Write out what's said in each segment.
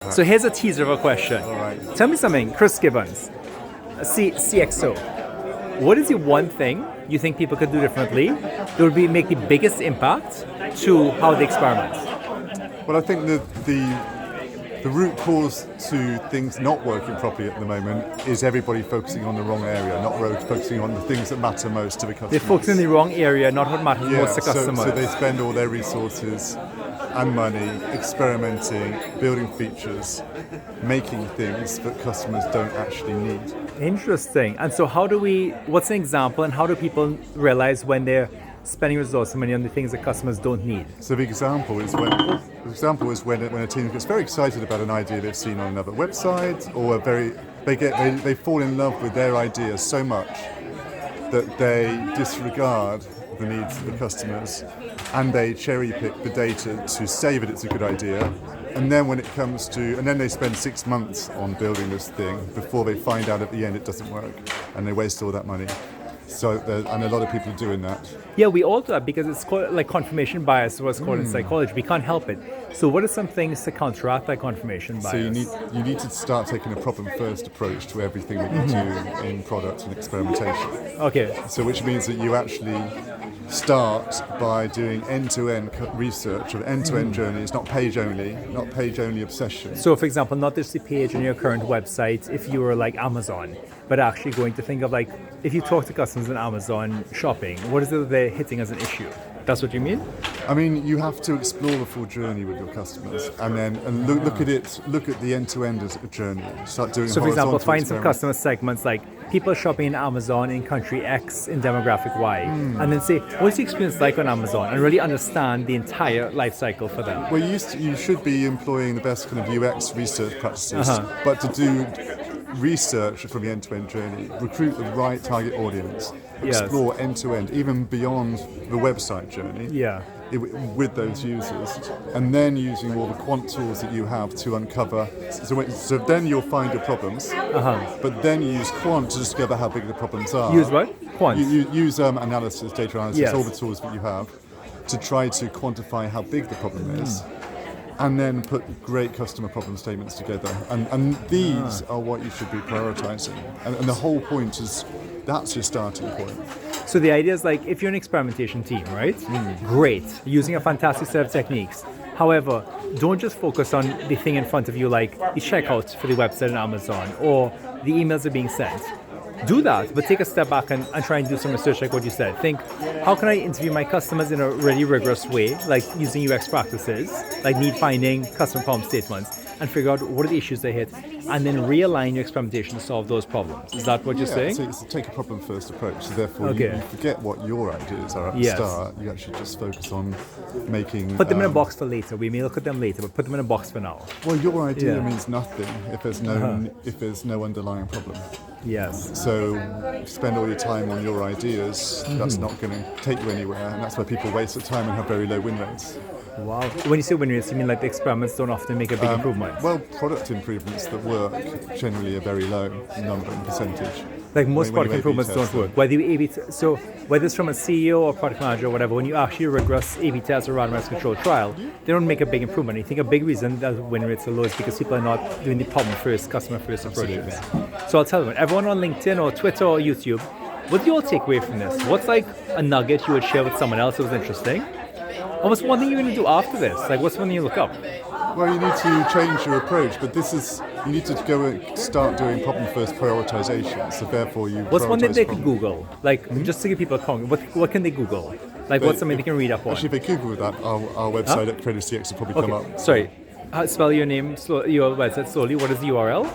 So here's a teaser of a question. All right. Tell me something, Chris Gibbons, CXO. What is the one thing you think people could do differently that would make the biggest impact to how they experiment? Well, I think the root cause to things not working properly at the moment is everybody focusing on the wrong area, not focusing on the things that matter most to the customers. They're focusing in the wrong area, not what matters most to customers. So they spend all their resources and money experimenting, building features, making things that customers don't actually need. Interesting. And so what's an example, and how do people realize when they're spending resources and money on the things that customers don't need? So the example is when a team gets very excited about an idea they've seen on another website, or they fall in love with their idea so much that they disregard the needs of the customers, and they cherry pick the data to say that it's a good idea. And then then they spend 6 months on building this thing before they find out at the end it doesn't work, and they waste all that money. And a lot of people are doing that. Yeah, we all do that because it's called like confirmation bias, what's called in psychology. We can't help it. So what are some things to counteract that confirmation bias? So you need to start taking a problem-first approach to everything that you do in product and experimentation. Okay. So which means that you actually start by doing end-to-end research of end-to-end journeys, not page-only obsession. So for example, not just the page on your current website if you were like Amazon, but actually going to think of like, if you talk to customers on Amazon shopping, what is it that they're hitting as an issue? That's what you mean? I mean, you have to explore the full journey with your customers, and look at the end-to-end as a journey. Start doing. So, for example, find some customer segments like people shopping in Amazon in country X in demographic Y, and then say, what's the experience like on Amazon, and really understand the entire life cycle for them. Well, you should be employing the best kind of UX research practices, but to do research from the end-to-end journey, recruit the right target audience, explore end-to-end, even beyond the website journey. Yeah. With those users, and then using all the quant tools that you have to uncover. So then you'll find your problems, but then you use quant to discover how big the problems are. Use what? Quant? You use analysis, data analysis, Yes. all the tools that you have to try to quantify how big the problem is. And then put great customer problem statements together. And these are what you should be prioritizing. And the whole point is that's your starting point. So the idea is like, if you're an experimentation team, right? Great, using a fantastic set of techniques. However, don't just focus on the thing in front of you, like the checkout for the website on Amazon or the emails are being sent. Do that, but take a step back and try and do some research like what you said. Think, how can I interview my customers in a really rigorous way, like using UX practices, like need finding, customer problem statements, and figure out what are the issues they hit, and then realign your experimentation to solve those problems. Is that what you're saying? So it's take a problem-first approach. So therefore, you forget what your ideas are at the start. You actually just focus on making... Put them in a box for later. We may look at them later, but put them in a box for now. Well, your idea means nothing if there's no underlying problem. Yes. So spend all your time on your ideas. That's not going to take you anywhere, and that's why people waste their time and have very low win rates. Wow. When you say win rates, you mean like the experiments don't often make a big improvement? Well, product improvements that work generally are very low number and percentage. Like most product improvements don't work. Whether it's from a CEO or product manager or whatever, when you actually rigorous A/B test or randomized control trial, they don't make a big improvement. I think a big reason that win rates are low is because people are not doing the problem first, customer first approaches. So I'll tell them, everyone on LinkedIn or Twitter or YouTube, what do you all take away from this? What's like a nugget you would share with someone else that was interesting? And what's one thing you're going to do after this? Like, what's one thing you look up? Well, you need to change your approach, but you need to go and start doing problem-first prioritization. So therefore, you. What's one thing they can Google? Like, just to give people a comment, what can they Google? Like, what's something they can read up on? Actually, if they Google that, our website at Creative CX will probably come up. Sorry, spell your name, your website slowly. What is the URL?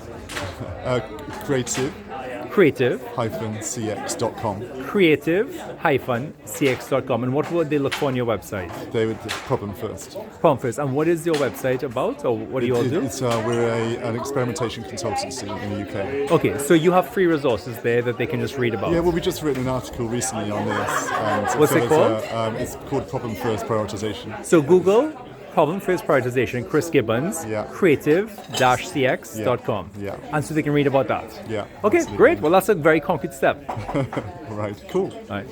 creative-cx.com. Creative-cx.com. And what would they look for on your website? They would problem first. Problem first. And what is your website about, or what do you all do? We're an experimentation consultancy in the UK. Okay, so you have free resources there that they can just read about. Yeah, well, we just written an article recently on this. What's it called? It's called Problem First Prioritization. So Google problem first prioritization, Chris Gibbons, creative-cx.com. Yeah. And so they can read about that. Yeah. Okay, absolutely. great. Well, that's a very concrete step. Right, cool. All right.